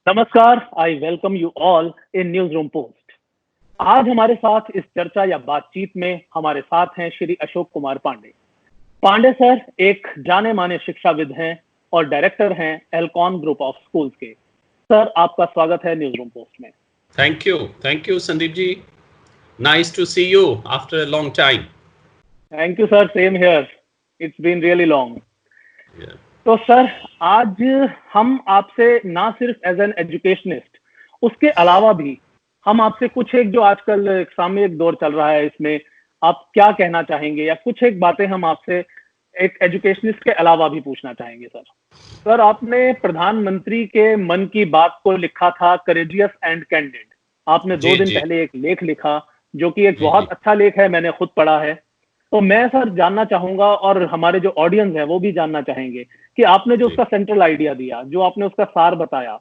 नमस्कार, I welcome you all in news room post. आज हमारे साथ इस चर्चा या बातचीत में हमारे साथ हैं श्री अशोक कुमार पांडे। पांडे सर एक जाने माने शिक्षाविद हैं और डायरेक्टर हैं एल्कॉन ग्रुप ऑफ स्कूल्स के। सर आपका स्वागत है न्यूज रूम पोस्ट में। Thank you Sandeep ji. Nice to see you after a long time. Thank you sir, same here, it's been really long. तो सर आज हम आपसे ना सिर्फ एज एन एजुकेशनिस्ट, उसके अलावा भी हम आपसे कुछ एक जो आजकल एक सामयिक दौर चल रहा है इसमें आप क्या कहना चाहेंगे, या कुछ एक बातें हम आपसे एक एजुकेशनिस्ट के अलावा भी पूछना चाहेंगे। सर आपने प्रधानमंत्री के मन की बात को लिखा था करेजियस एंड कैंडिड। आपने 2 दिन पहले एक लेख लिखा जो कि एक बहुत अच्छा लेख है, मैंने खुद पढ़ा है। तो मैं सर जानना चाहूंगा और हमारे जो ऑडियंस है वो भी जानना चाहेंगे कि आपने जो उसका सेंट्रल आइडिया दिया, जो आपने उसका सार बताया,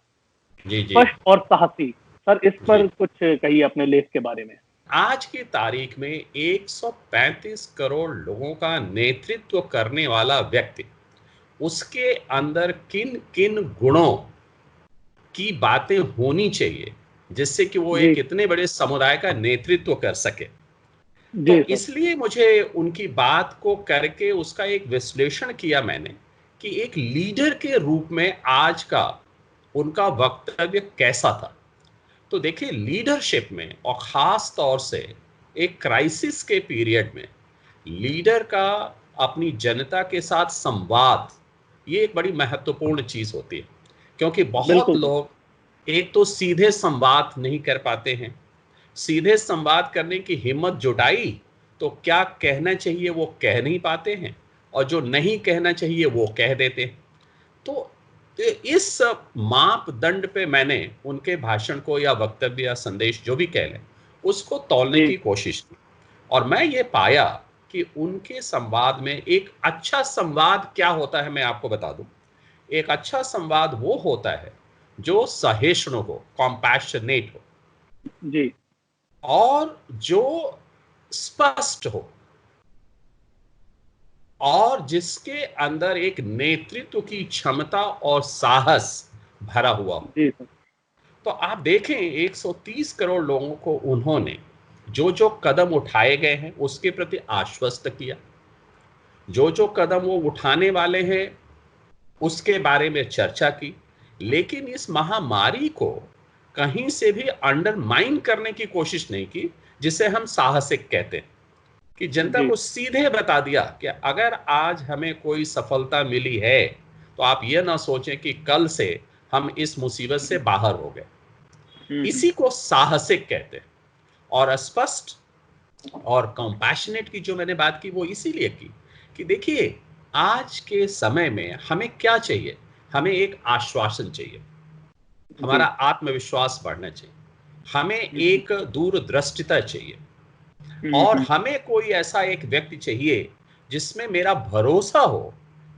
स्पष्ट और साहसी, सर इस पर कुछ कहिए अपने लेख के बारे में। आज की तारीख में 135 करोड़ लोगों का नेतृत्व करने वाला व्यक्ति, उसके अंदर किन किन गुणों की बातें होनी चाहिए जिससे कि वो एक इतने बड़े समुदाय का नेतृत्व कर सके। तो इसलिए मुझे उनकी बात को करके उसका एक विश्लेषण किया मैंने कि एक लीडर के रूप में आज का उनका वक्तव्य कैसा था। तो देखिए, लीडरशिप में और खास तौर से एक क्राइसिस के पीरियड में लीडर का अपनी जनता के साथ संवाद, ये एक बड़ी महत्वपूर्ण चीज होती है, क्योंकि बहुत लोग एक तो सीधे संवाद नहीं कर पाते हैं। सीधे संवाद करने की हिम्मत जुटाई तो क्या कहना चाहिए वो कह नहीं पाते हैं, और जो नहीं कहना चाहिए वो कह देते हैं। तो इस मापदंड पे मैंने उनके भाषण को या वक्तव्य या संदेश जो भी कह लें उसको तौलने की कोशिश की, और मैं ये पाया कि उनके संवाद में एक अच्छा संवाद क्या होता है मैं आपको बता दूं। एक अच्छा संवाद वो होता है जो सहिष्णु हो, कॉम्पैशनेट हो, जी, और जो स्पष्ट हो, और जिसके अंदर एक नेतृत्व की क्षमता और साहस भरा हुआ हो। तो आप देखें 130 करोड़ लोगों को उन्होंने जो जो कदम उठाए गए हैं उसके प्रति आश्वस्त किया, जो जो कदम वो उठाने वाले हैं उसके बारे में चर्चा की, लेकिन इस महामारी को कहीं से भी अंडरमाइन करने की कोशिश नहीं की, जिसे हम साहसिक कहते हैं, कि जनता को सीधे बता दिया कि अगर आज हमें कोई सफलता मिली है तो आप ये ना सोचें कि कल से हम इस मुसीबत से बाहर हो गए। इसी को साहसिक कहते हैं। और स्पष्ट और कंपैशनेट की जो मैंने बात की वो इसीलिए की कि देखिए, आज के समय में हमें क्या चाहिए, हमें एक आश्वासन चाहिए, हमारा आत्मविश्वास बढ़ना चाहिए, हमें एक दूरदृष्टिता चाहिए, और हमें कोई ऐसा एक व्यक्ति चाहिए जिसमें मेरा भरोसा हो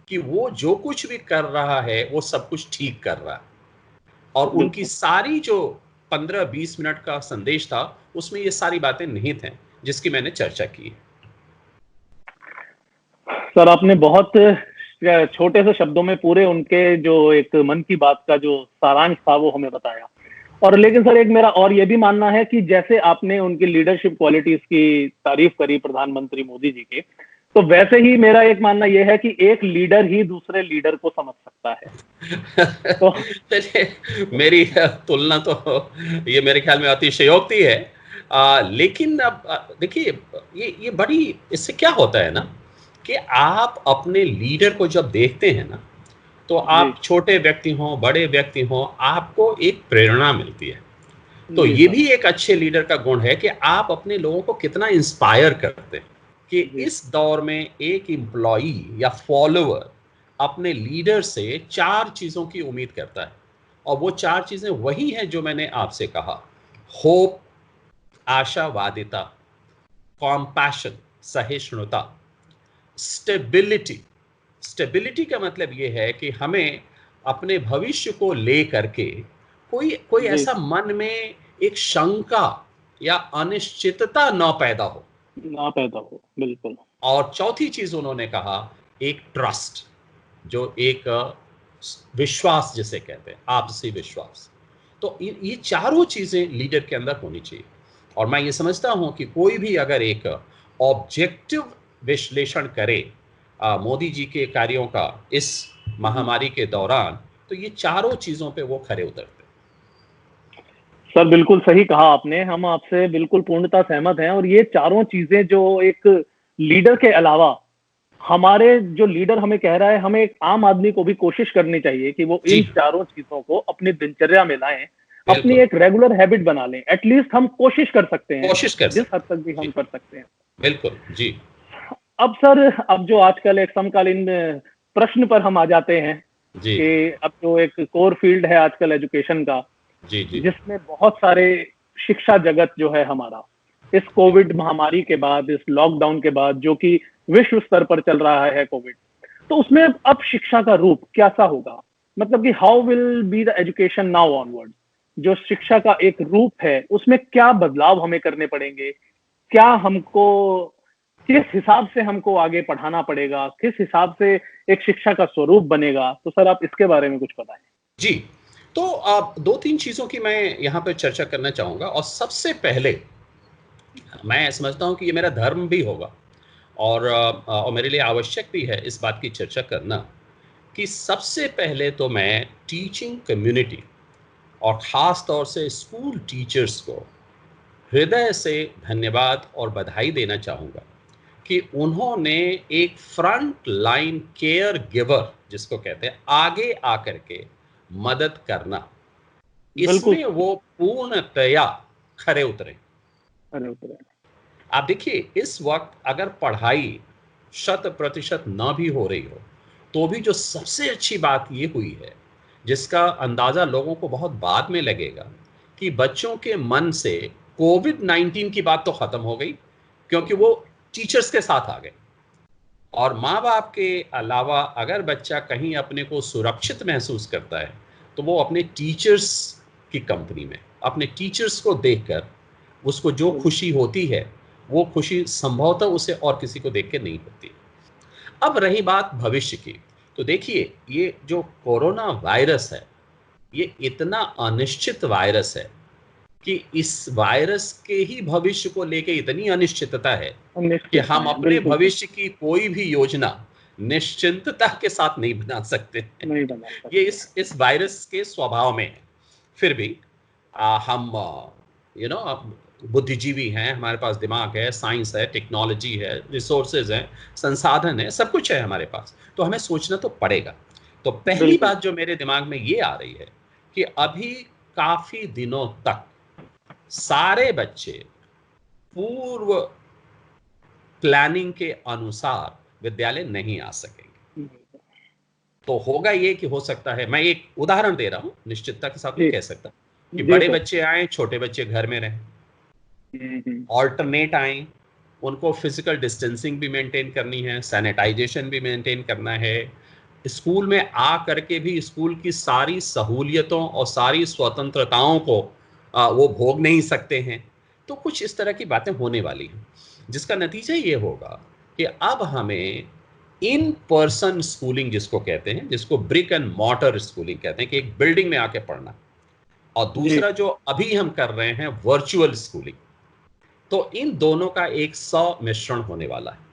कि वो जो कुछ भी कर रहा है वो सब कुछ ठीक कर रहा है। और उनकी सारी जो 15-20 मिनट का संदेश था उसमें ये सारी बातें निहित हैं जिसकी मैंने चर्चा की। सर आपने बहुत छोटे से शब्दों में पूरे उनके जो एक मन की बात का जो सारांश था वो हमें बताया। और लेकिन सर एक मेरा और ये भी मानना है कि जैसे आपने उनकी लीडरशिप क्वालिटीज की तारीफ करी प्रधानमंत्री मोदी जी के, तो वैसे ही मेरा एक मानना यह है कि एक लीडर ही दूसरे लीडर को समझ सकता है। तो चलिए, मेरी तुलना तो ये मेरे ख्याल में अतिशयोक्ति है, लेकिन अब देखिए, ये बड़ी, इससे क्या होता है ना कि आप अपने लीडर को जब देखते हैं ना, तो आप छोटे व्यक्ति हों बड़े व्यक्ति हों, आपको एक प्रेरणा मिलती है। तो ये भी एक अच्छे लीडर का गुण है कि आप अपने लोगों को कितना इंस्पायर करते हैं, कि इस दौर में एक एम्प्लॉई या फॉलोअर अपने लीडर से 4 चीजों की उम्मीद करता है, और वो 4 चीजें वही हैं जो मैंने आपसे कहा। होप, आशावादिता, कॉम्पैशन, सहिष्णुता, स्टेबिलिटी। स्टेबिलिटी का मतलब ये है कि हमें अपने भविष्य को लेकर के कोई ऐसा मन में एक शंका या अनिश्चितता न पैदा हो। बिल्कुल। और चौथी चीज उन्होंने कहा, एक ट्रस्ट, जो एक विश्वास जिसे कहते हैं, आपसी विश्वास। तो ये चारों चीजें लीडर के अंदर होनी चाहिए। और मैं ये समझता हूं कि कोई भी अगर एक ऑब्जेक्टिव विश्लेषण करे मोदी जी के कार्यों का इस महामारी के दौरान, तो ये चारों चीजों पे वो खरे उतरते। सर बिल्कुल सही कहा आपने, हम आपसे बिल्कुल पूर्णतः सहमत हैं। और ये चारों चीजें जो एक लीडर के अलावा हमारे जो लीडर हमें कह रहा है, हमें एक आम आदमी को भी कोशिश करनी चाहिए कि वो जी इन चारों चीजों को अपनी दिनचर्या में लाएं, अपनी बिल्कुल, एक रेगुलर हैबिट बना लें। एटलीस्ट हम कोशिश कर सकते हैं, कोशिश कर जिस हद सकते तक हैं। भी हम जी कर सकते हैं। बिल्कुल। जी अब सर, अब जो आजकल एक समकालीन प्रश्न पर हम आ जाते हैं जी कि अब जो एक कोर फील्ड है आजकल एजुकेशन का, जी जी जिसमें बहुत सारे शिक्षा जगत जो है हमारा, इस जी कोविड महामारी के बाद, इस लॉकडाउन के बाद, जो कि विश्व स्तर पर चल रहा है कोविड, तो उसमें अब शिक्षा का रूप कैसा होगा? मतलब कि how will be the education now onward? जो शिक्षा का एक रूप है, उसमें क्या बदलाव हमें करने पड़ेंगे? क्या हमको, किस हिसाब से हमको आगे पढ़ाना पड़ेगा? किस हिसाब से एक शिक्षा का स्वरूप बनेगा? तो सर आप इसके बारे में कुछ बताएं। जी। तो दो तीन चीजों की मैं यहाँ पे चर्चा करना चाहूंगा। और सबसे पहले मैं समझता हूँ कि ये मेरा धर्म भी होगा और मेरे लिए आवश्यक भी है इस बात की चर्चा करना कि सबसे पहले तो मैं टीचिंग कम्युनिटी और ख़ास तौर से स्कूल टीचर्स को हृदय से धन्यवाद और बधाई देना चाहूँगा कि उन्होंने एक फ्रंट लाइन केयर गिवर जिसको कहते हैं आगे आकर के मदद करना, बिल्कुल इसमें सर। वो पूर्णतया खरे उतरे। अरे उतरे। आप देखिए, इस वक्त अगर पढ़ाई 100% न भी हो रही हो, तो भी जो सबसे अच्छी बात ये हुई है, जिसका अंदाजा लोगों को बहुत बाद में लगेगा, कि बच्चों के मन से कोविड-19 की बात तो खत्म हो गई, क्योंकि वो टीचर्स के साथ आ गए। और माँ बाप के अलावा अगर बच्चा कहीं अपने को सुरक्षित महसूस करता है, तो वो अपने टीचर्स की कंपनी में, अपने टीचर्स को देखकर उसको जो खुशी होती है, वो खुशी संभवतः उसे और किसी को देख के नहीं होती। अब रही बात भविष्य की, तो देखिए, ये जो कोरोना वायरस है, ये इतना अनिश्चित वायरस है कि इस वायरस के ही भविष्य को लेके इतनी अनिश्चितता है कि निश्चित हम है, अपने बिल्कुल सर। भविष्य की कोई भी योजना निश्चिंतता के साथ नहीं बना सकते हैं। नहीं बना ये सकते। इस वायरस के स्वभाव में है। फिर भी हम बुद्धिजीवी हैं, हमारे पास दिमाग है, साइंस है, टेक्नोलॉजी है, रिसोर्सेज हैं, संसाधन है, सब कुछ है हमारे पास, तो हमें सोचना तो पड़ेगा। तो पहली बिल्कुल। बात जो मेरे दिमाग में ये आ रही है कि अभी काफी दिनों तक सारे बच्चे पूर्व प्लानिंग के अनुसार विद्यालय नहीं आ सकेंगे। तो होगा ये कि हो सकता है, मैं एक उदाहरण दे रहा हूं, निश्चितता के साथ नहीं जी। कह सकता, कि जी बड़े सर। बच्चे आए, छोटे बच्चे घर में रहें, हम्म। ऑल्टरनेट आए, उनको फिजिकल डिस्टेंसिंग भी मेंटेन करनी है, सैनिटाइजेशन भी मेंटेन करना है, स्कूल में आ करके भी स्कूल की सारी सहूलियतों और सारी स्वतंत्रताओं को वो भोग नहीं सकते हैं। तो कुछ इस तरह की बातें होने वाली हैं, जिसका नतीजा ये होगा कि अब हमें इन पर्सन स्कूलिंग जिसको कहते हैं, जिसको ब्रिक एंड मॉर्टर स्कूलिंग कहते हैं, कि एक बिल्डिंग में आके पढ़ना, और जी। दूसरा जो अभी हम कर रहे हैं वर्चुअल स्कूलिंग, तो इन दोनों का एक मिश्रण होने वाला है।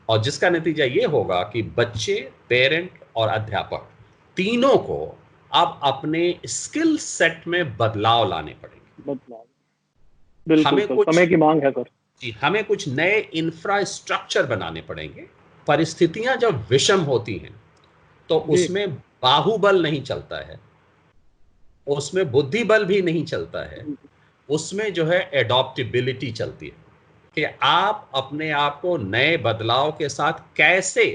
और जिसका नतीजा ये होगा कि बच्चे, पेरेंट और अध्यापक तीनों को अब अपने स्किल सेट में बदलाव लाने पड़ेंगे। बदलाव। बिल्कुल हमें सर, कुछ समय की मांग है सर। जी, हमें कुछ नए इंफ्रास्ट्रक्चर बनाने पड़ेंगे। परिस्थितियां जब विषम होती हैं, तो जी। उसमें बाहुबल नहीं चलता है, उसमें बुद्धिबल भी नहीं चलता है, उसमें जो है एडॉप्टेबिलिटी चलती है, कि आप अपने आप को नए बदलाव के साथ कैसे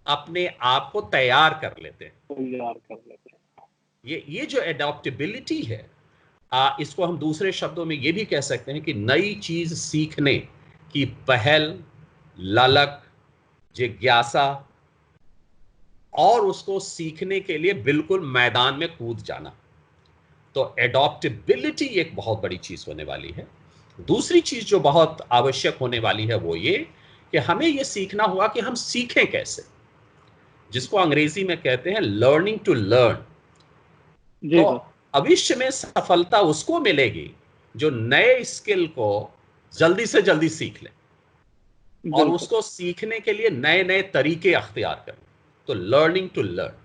अपने आप को तैयार कर लेते हैं। तैयार कर लेते हैं। ये जो एडॉप्टेबिलिटी है, इसको हम दूसरे शब्दों में ये भी कह सकते हैं कि नई चीज सीखने की पहल, ललक, जिज्ञासा, और उसको सीखने के लिए बिल्कुल मैदान में कूद जाना। तो एडॉप्टेबिलिटी एक बहुत बड़ी चीज होने वाली है। दूसरी चीज जो बहुत आवश्यक होने वाली है वो ये कि हमें ये सीखना होगा कि हम सीखें कैसे, जिसको अंग्रेजी में कहते हैं लर्निंग टू लर्न। जी तो सर। भविष्य में सफलता उसको मिलेगी जो नए स्किल को जल्दी से जल्दी सीख ले और उसको सीखने के लिए नए नए तरीके अख्तियार करें। तो लर्निंग टू लर्न।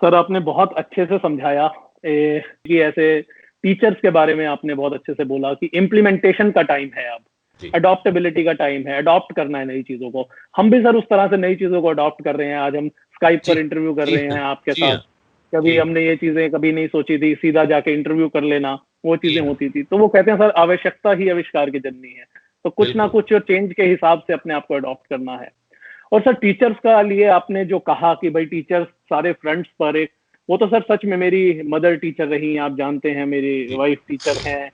सर आपने बहुत अच्छे से समझाया कि ऐसे टीचर्स के बारे में आपने बहुत अच्छे से बोला कि इम्प्लीमेंटेशन का टाइम है, अब अडॉप्टेबिलिटी का टाइम है, अडॉप्ट करना है नई चीजों को। हम भी सर उस तरह से नई चीजों को अडॉप्ट कर रहे हैं। आज हम स्काइप पर इंटरव्यू कर रहे हैं आपके साथ। कभी हमने ये चीजें कभी नहीं सोची थी, सीधा जाके इंटरव्यू कर लेना, वो चीजें होती थी। तो वो कहते हैं सर आवश्यकता ही आविष्कार की जननी है। तो कुछ ना कुछ चेंज के हिसाब से अपने आप को अडॉप्ट करना है। और सर टीचर्स का लिए आपने जो कहा कि भाई टीचर्स सारे फ्रंट्स पर एक, वो तो सर सच में मेरी मदर टीचर रही, आप जानते हैं, मेरी वाइफ टीचर हैं।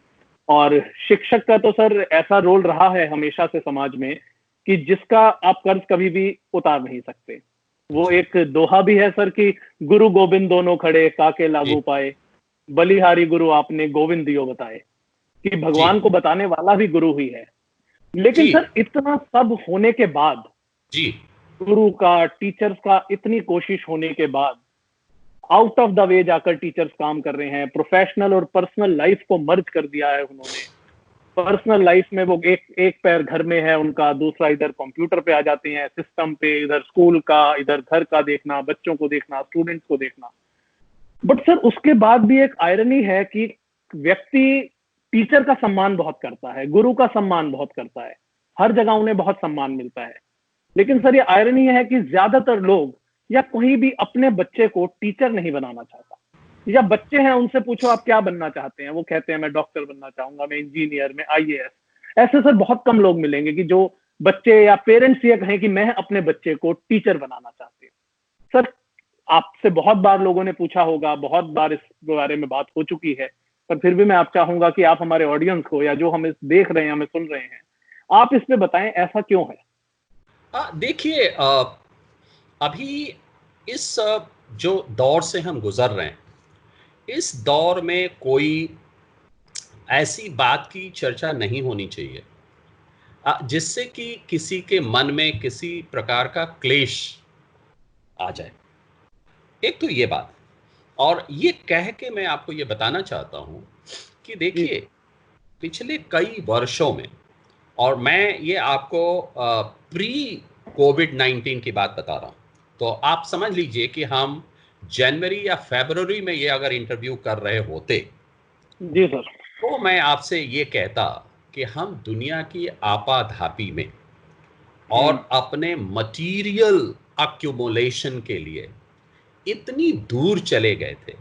और शिक्षक का तो सर ऐसा रोल रहा है हमेशा से समाज में कि जिसका आप कर्ज कभी भी उतार नहीं सकते। वो एक दोहा भी है सर कि गुरु गोविंद दोनों खड़े काके लागू पाए, बलिहारी गुरु आपने गोविंद दियो बताए, कि भगवान को बताने वाला भी गुरु ही है। लेकिन सर इतना सब होने के बाद, गुरु का, टीचर्स का इतनी कोशिश होने के बाद, आउट ऑफ द वे जाकर टीचर्स काम कर रहे हैं। प्रोफेशनल और पर्सनल लाइफ को मर्ज कर दिया है उन्होंने। पर्सनल लाइफ में वो एक पैर घर में है उनका, दूसरा इधर कंप्यूटर पे आ जाते हैं, सिस्टम पे, इधर स्कूल का, इधर घर का देखना, बच्चों को देखना, स्टूडेंट्स को देखना। बट सर उसके बाद भी एक आयरनी है कि व्यक्ति टीचर का सम्मान बहुत करता है, गुरु का सम्मान बहुत करता है, हर जगह उन्हें बहुत सम्मान मिलता है। लेकिन सर ये आयरनी है कि ज्यादातर लोग या कोई भी अपने बच्चे को टीचर नहीं बनाना चाहता। या बच्चे हैं, उनसे पूछो आप क्या बनना चाहते हैं, वो कहते हैं मैं डॉक्टर बनना चाहूंगा, मैं इंजीनियर, मैं आईएएस। ऐसे सर बहुत कम लोग मिलेंगे कि जो बच्चे या पेरेंट्स ये कहें कि मैं अपने बच्चे को टीचर बनाना चाहते हैं। सर आपसे बहुत बार लोगों ने पूछा होगा, बहुत बार इस बारे में बात हो चुकी है, पर फिर भी मैं आप चाहूंगा कि आप हमारे ऑडियंस को, या जो हमें देख रहे हैं, हमें सुन रहे हैं, आप इस पे बताएं ऐसा क्यों है। देखिए, अभी इस जो दौर से हम गुजर रहे हैं, इस दौर में कोई ऐसी बात की चर्चा नहीं होनी चाहिए जिससे कि किसी के मन में किसी प्रकार का क्लेश आ जाए। एक तो ये बात, और ये कह के मैं आपको ये बताना चाहता हूं कि देखिए पिछले कई वर्षों में, और मैं ये आपको प्री कोविड-19 की बात बता रहा हूं, तो आप समझ लीजिए कि हम जनवरी या फरवरी में ये अगर इंटरव्यू कर रहे होते, जी सर, तो मैं आपसे ये कहता कि हम दुनिया की आपाधापी में और अपने मटेरियल अक्यूमुलेशन के लिए इतनी दूर चले गए थे,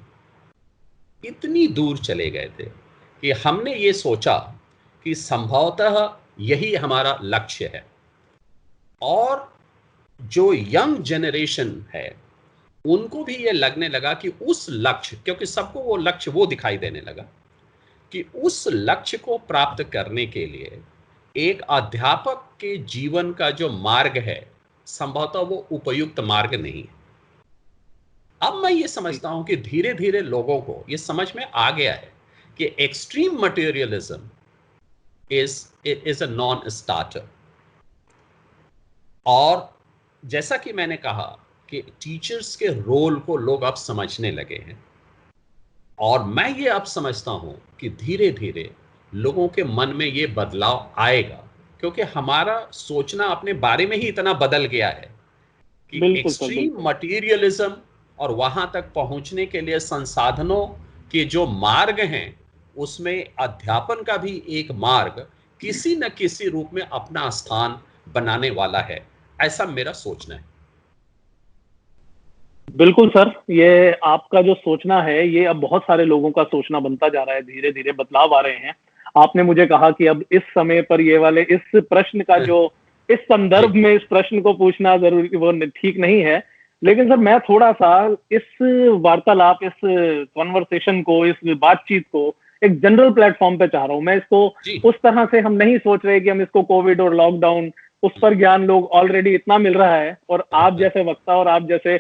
इतनी दूर चले गए थे कि हमने ये सोचा कि संभवतः यही हमारा लक्ष्य है। और जो यंग जनरेशन है उनको भी ये लगने लगा कि उस लक्ष्य, क्योंकि सबको वो लक्ष्य वो दिखाई देने लगा कि उस लक्ष्य को प्राप्त करने के लिए एक अध्यापक के जीवन का जो मार्ग है संभवतः वो उपयुक्त मार्ग नहीं है। अब मैं ये समझता हूं कि धीरे धीरे लोगों को ये समझ में आ गया है कि extreme materialism is a non starter. और जैसा कि मैंने कहा कि टीचर्स के रोल को लोग अब समझने लगे हैं, और मैं ये अब समझता हूं कि धीरे धीरे लोगों के मन में ये बदलाव आएगा, क्योंकि हमारा सोचना अपने बारे में ही इतना बदल गया है कि एक्सट्रीम मटेरियलिज्म और वहां तक पहुंचने के लिए संसाधनों के जो मार्ग हैं उसमें अध्यापन का भी एक मार्ग किसी न किसी रूप में अपना स्थान बनाने वाला है, ऐसा मेरा सोचना है। बिल्कुल सर, ये आपका जो सोचना है ये अब बहुत सारे लोगों का सोचना बनता जा रहा है, धीरे धीरे बदलाव आ रहे हैं। आपने मुझे कहा कि अब इस समय पर ये वाले इस प्रश्न का जो इस संदर्भ में इस प्रश्न को पूछना जरूरी, वो ठीक नहीं है। लेकिन सर मैं थोड़ा सा इस वार्तालाप, इस कॉन्वर्सेशन को, इस बातचीत को एक जनरल प्लेटफॉर्म पे चाह रहा हूँ। मैं इसको उस तरह से हम नहीं सोच रहे कि हम इसको कोविड और लॉकडाउन, उस पर ज्ञान लोग ऑलरेडी इतना मिल रहा है। और आप जैसे वक्ता और आप जैसे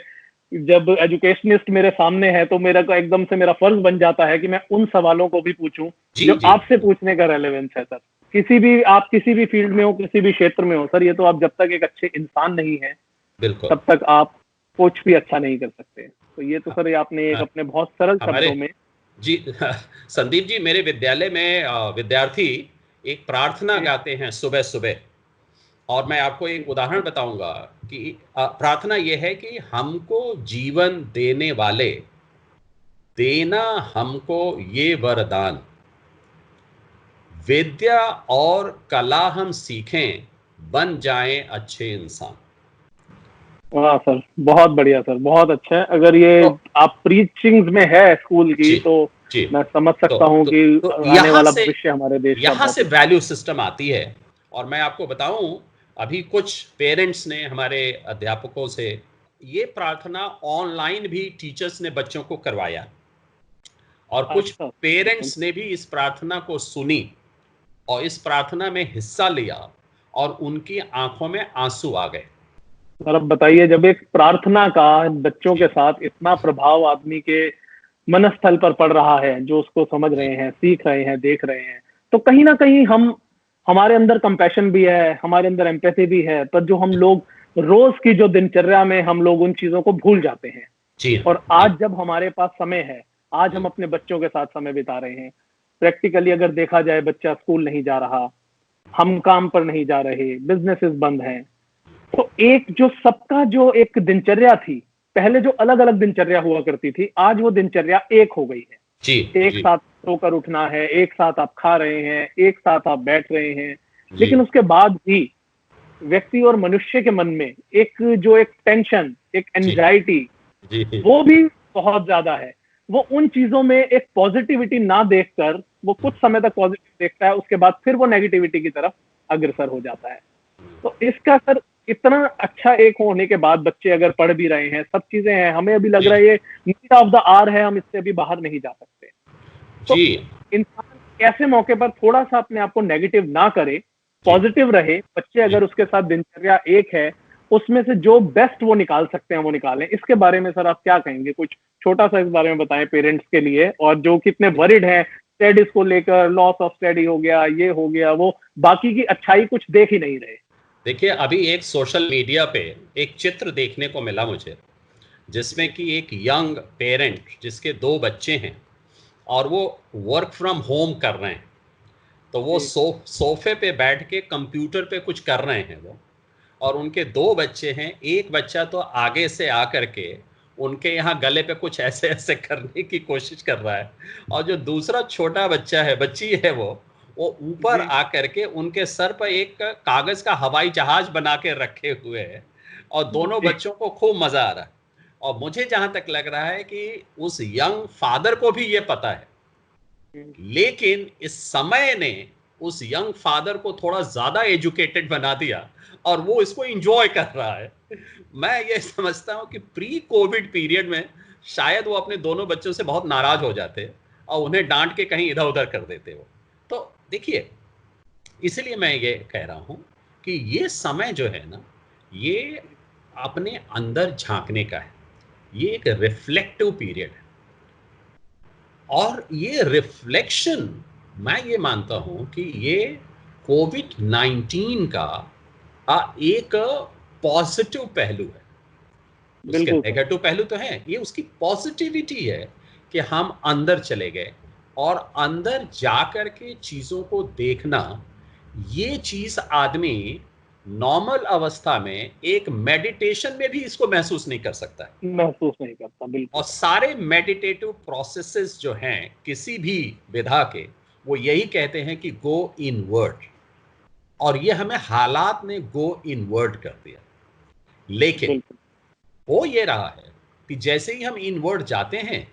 जब एजुकेशनिस्ट मेरे सामने है तो मेरा को एकदम से मेरा फर्ज बन जाता है कि मैं उन सवालों को भी पूछूं जो आपसे पूछने का रेलेवेंस है। सर किसी भी, आप किसी भी फील्ड में हो, किसी भी क्षेत्र में हो सर, ये तो आप जब तक एक अच्छे इंसान नहीं है तब तक आप कुछ भी अच्छा नहीं कर सकते। तो ये तो सर आपने एक अपने बहुत सरल शब्दों में जी संदीप जी, मेरे विद्यालय में विद्यार्थी एक प्रार्थना गाते हैं सुबह सुबह। और मैं आपको एक उदाहरण बताऊंगा कि प्रार्थना यह है कि हमको जीवन देने वाले, देना हमको ये वरदान, विद्या और कला हम सीखें, बन जाएं अच्छे इंसान। वाह सर, बहुत बढ़िया सर, बहुत अच्छा है। अगर ये तो आप प्रीचिंग्स में है स्कूल की, जी तो जी, मैं समझ तो सकता हूँ तो, कि तो आने वाला भविष्य हमारे देश का यहाँ बहुत से उज्जवल वैल्यू सिस्टम आती है। और मैं आपको बताऊं, अभी कुछ पेरेंट्स ने हमारे अध्यापकों से ये प्रार्थना ऑनलाइन भी टीचर्स ने बच्चों को करवाया, और है। कुछ अच्छा, बिल्कुल। पेरेंट्स ने भी इस प्रार्थना को सुनी और इस प्रार्थना में हिस्सा लिया, और उनकी आंखों में आंसू आ गए। सर अब बताइए, जब एक प्रार्थना का बच्चों के जी साथ इतना प्रभाव आदमी के मनस्थल पर पड़ रहा है, जो उसको समझ जी रहे हैं, सीख रहे हैं, देख रहे हैं, तो कहीं ना कहीं हम, हमारे अंदर कंपैशन भी है, हमारे अंदर एम्पैथी भी है, पर जो हम लोग रोज की जो दिनचर्या में हम लोग उन चीजों को भूल जाते हैं। जी हाँ, और जी। आज जब हमारे पास समय है, आज हम अपने बच्चों के साथ समय बिता रहे हैं। प्रैक्टिकली अगर देखा जाए, बच्चा स्कूल नहीं जा रहा, हम काम पर नहीं जा रहे, बिजनेसेस बंद हैं, तो एक जो सबका जो एक दिनचर्या थी, पहले जो अलग अलग दिनचर्या हुआ करती थी, आज वो दिनचर्या एक हो गई जी है। एक जी साथ सोकर उठना है, एक साथ आप खा रहे हैं, एक साथ आप बैठ रहे हैं। जी लेकिन उसके बाद भी व्यक्ति और मनुष्य के मन में एक जो एक टेंशन, एक जी एंजाइटी, जी जी वो भी बहुत ज्यादा है। वो उन चीजों में एक पॉजिटिविटी ना देखकर, वो कुछ समय तक पॉजिटिव देखता है, उसके बाद फिर वो नेगेटिविटी की तरफ अग्रसर हो जाता है। तो इसका सर, इतना अच्छा एक होने के बाद बच्चे अगर पढ़ भी रहे हैं, सब चीजें हैं, हमें अभी लग रहा है ये नीड ऑफ द आवर है, हम इससे अभी बाहर नहीं जा सकते। तो जी इंसान ऐसे मौके पर थोड़ा सा अपने आप को नेगेटिव ना करे, जी पॉजिटिव रहे। बच्चे जी अगर उसके साथ दिनचर्या एक है, उसमें से जो बेस्ट वो निकाल सकते हैं वो निकालें। इसके बारे में सर आप क्या कहेंगे? कुछ छोटा सा इस बारे में बताएं पेरेंट्स के लिए, और जो कितने वरिड हैं स्टडीज को लेकर, लॉस ऑफ स्टडी हो गया, ये हो गया, वो बाकी की अच्छाई कुछ देख ही नहीं रहे। देखिए, अभी एक सोशल मीडिया पे एक चित्र देखने को मिला मुझे, जिसमें कि एक यंग पेरेंट जिसके 2 बच्चे हैं, और वो वर्क फ्रॉम होम कर रहे हैं। तो वो जी सोफे पे बैठ के कंप्यूटर पे कुछ कर रहे हैं वो। और उनके 2 बच्चे हैं, एक बच्चा तो आगे से आकर के उनके यहाँ गले पे कुछ ऐसे ऐसे करने की कोशिश कर रहा है, और जो दूसरा छोटा बच्चा है, बच्ची है, वो ऊपर जी आकर के उनके सर पर एक कागज का हवाई जहाज बना के रखे हुए है, और दोनों जी बच्चों को खूब मजा आ रहा है। और मुझे जहां तक लग रहा है कि उस यंग फादर को भी ये पता है, लेकिन इस समय ने उस यंग फादर को थोड़ा ज्यादा एजुकेटेड बना दिया, और वो इसको एंजॉय कर रहा है। मैं ये समझता हूँ कि प्री कोविड पीरियड में शायद वो अपने दोनों बच्चों से बहुत नाराज हो जाते और उन्हें डांट के कहीं इधर उधर कर देते हो। तो देखिए, इसलिए मैं ये कह रहा हूँ कि ये समय जो है ना, ये अपने अंदर झांकने का है। ये एक रिफ्लेक्टिव पीरियड है, और ये रिफ्लेक्शन, मैं ये मानता हूं कि ये कोविड 19 का एक पॉजिटिव पहलू है। उसके बिल्कुल सर। नेगेटिव पहलू तो है, ये उसकी पॉजिटिविटी है कि हम अंदर चले गए, और अंदर जाकर के चीजों को देखना। ये चीज आदमी नॉर्मल अवस्था में एक मेडिटेशन में भी इसको महसूस नहीं कर सकता है। महसूस नहीं करता, और बिल्कुल। सारे मेडिटेटिव प्रोसेसेस जो हैं किसी भी विधा के, वो यही कहते हैं कि गो इनवर्ड। और ये हमें हालात ने गो इनवर्ड कर दिया। लेकिन बिल्कुल हो ये रहा है कि जैसे ही हम इनवर्ड जाते हैं,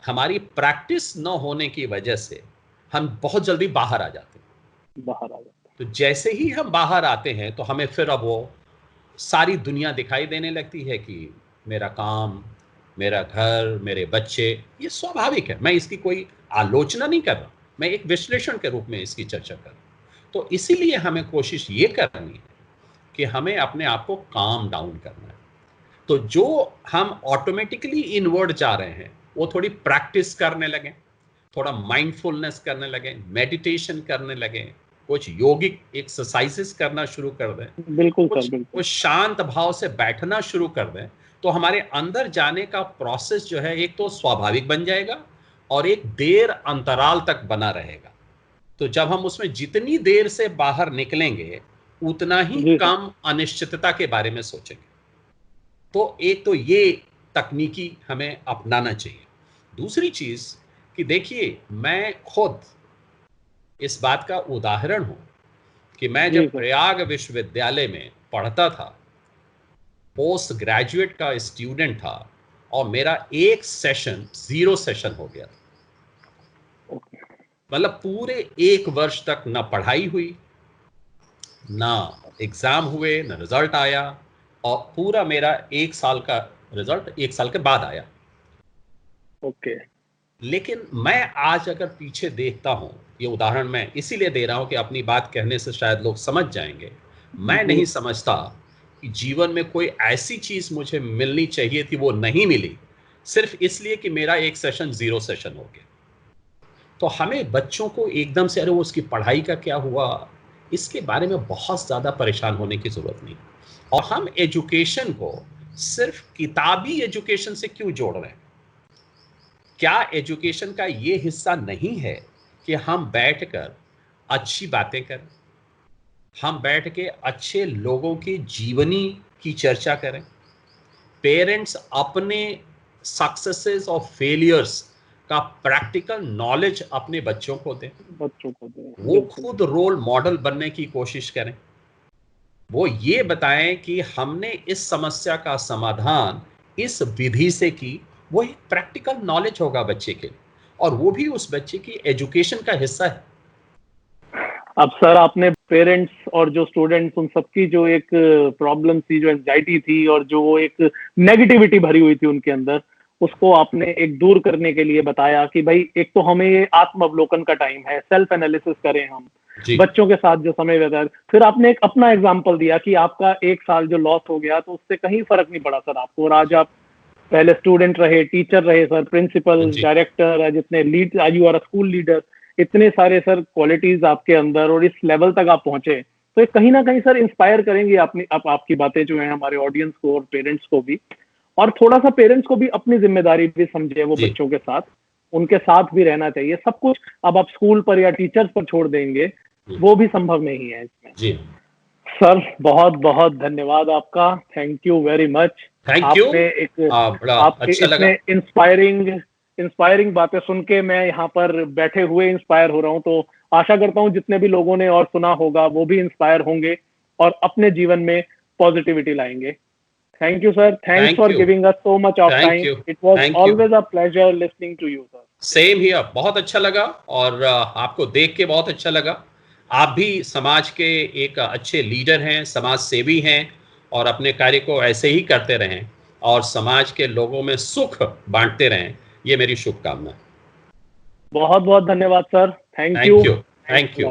हमारी प्रैक्टिस न होने की वजह से हम बहुत जल्दी बाहर आ जाते हैं। बाहर आ जाता तो जैसे ही हम बाहर आते हैं, तो हमें फिर अब वो सारी दुनिया दिखाई देने लगती है कि मेरा काम, मेरा घर, मेरे बच्चे। ये स्वाभाविक है, मैं इसकी कोई आलोचना नहीं कर रहा, मैं एक विश्लेषण के रूप में इसकी चर्चा कर रहा हूं। तो इसीलिए हमें कोशिश ये करनी है कि हमें अपने आप को काम डाउन करना है। तो जो हम ऑटोमेटिकली इनवर्ड जा रहे हैं, वो थोड़ी प्रैक्टिस करने लगे, थोड़ा माइंडफुलनेस करने लगे, मेडिटेशन करने लगे, कुछ योगिक एक्सरसाइजेस करना शुरू कर दें, है। बिल्कुल सर, कुछ बिल्कुल। कुछ शांत भाव से बैठना शुरू कर दें, तो हमारे अंदर जाने का प्रोसेस जो है, एक तो स्वाभाविक बन जाएगा, और एक देर अंतराल तक बना रहेगा। तो जब हम उसमें जितनी देर से बाहर निकलेंगे उतना ही कम अनिश्चितता के बारे में सोचेंगे। तो एक तो ये तकनीकी हमें अपनाना चाहिए। दूसरी चीज कि देखिए, मैं खुद इस बात का उदाहरण हूं कि मैं जब प्रयाग विश्वविद्यालय में पढ़ता था, पोस्ट ग्रेजुएट का स्टूडेंट था, और मेरा एक सेशन 0 सेशन हो गया। मतलब पूरे 1 वर्ष तक ना पढ़ाई हुई, ना एग्जाम हुए, ना रिजल्ट आया, और पूरा मेरा 1 साल का रिजल्ट 1 साल के बाद आया। लेकिन मैं आज अगर पीछे देखता हूं, ये उदाहरण मैं इसीलिए दे रहा हूं कि अपनी बात कहने से शायद लोग समझ जाएंगे। मैं नहीं समझता कि जीवन में कोई ऐसी चीज मुझे मिलनी चाहिए थी, वो नहीं मिली, सिर्फ इसलिए कि मेरा एक सेशन 0 सेशन हो गया। तो हमें बच्चों को एकदम से अरे वो उसकी पढ़ाई का क्या हुआ, इसके बारे में बहुत ज्यादा परेशान होने की जरूरत नहीं। और हम एजुकेशन को सिर्फ किताबी एजुकेशन से क्यों जोड़ रहे हैं? क्या एजुकेशन का ये हिस्सा नहीं है कि हम बैठकर अच्छी बातें करें, हम बैठ के अच्छे लोगों की जीवनी की चर्चा करें, पेरेंट्स अपने सक्सेसेस और फेलियर्स का प्रैक्टिकल नॉलेज अपने बच्चों को दें, वो खुद रोल मॉडल बनने की कोशिश करें, वो ये बताएं कि हमने इस समस्या का समाधान इस विधि से की, वो एक प्रैक्टिकल नॉलेज होगा बच्चे के लिए, और वो भी उस बच्चे की एजुकेशन का हिस्सा है। अब सर, आपने पेरेंट्स और जो स्टूडेंट्स, उन सबकी जो एक प्रॉब्लम थी, जो एंजाइटी थी और जो वो एक नेगेटिविटी भरी हुई थी उनके अंदर, उसको आपने एक दूर करने के लिए बताया कि भाई एक तो हमें ये आत्म अवलोकन का टाइम है, सेल्फ एनालिसिस करें हम, बच्चों के साथ जो समय व्यतीत। फिर आपने एक अपना एग्जाम्पल दिया कि आपका 1 साल जो लॉस हो गया, तो उससे कहीं फर्क नहीं पड़ा सर आपको, और आज आप पहले स्टूडेंट रहे, टीचर रहे सर, प्रिंसिपल, डायरेक्टर, जितने lead, you are school leader, इतने सारे सर क्वालिटीज आपके अंदर, और इस लेवल तक आप पहुंचे। तो ये कहीं ना कहीं सर इंस्पायर करेंगी आपकी बातें जो है हमारे ऑडियंस को और पेरेंट्स को भी। और थोड़ा सा पेरेंट्स को भी अपनी जिम्मेदारी भी समझे, वो बच्चों के साथ, उनके साथ भी रहना चाहिए। सब कुछ अब आप स्कूल पर या टीचर्स पर छोड़ देंगे, वो भी संभव नहीं है इसमें। सर बहुत बहुत धन्यवाद आपका, थैंक यू वेरी मच। आपने एक आपके इतने इंस्पायरिंग बातें सुन के मैं यहाँ पर बैठे हुए इंस्पायर हो रहा हूँ। तो आशा करता हूँ जितने भी लोगों ने और सुना होगा वो भी इंस्पायर होंगे और अपने जीवन में पॉजिटिविटी लाएंगे। Thank you sir, thanks for giving us so much of time. It was always a pleasure listening to you sir. Same here, बहुत अच्छा लगा, और आपको देख के बहुत अच्छा लगा। आप भी समाज के एक अच्छे लीडर हैं, समाज सेवी हैं, और अपने कार्य को ऐसे ही करते रहें और समाज के लोगों में सुख बांटते रहें, ये मेरी शुभकामना। बहुत बहुत धन्यवाद सर, थैंक यू।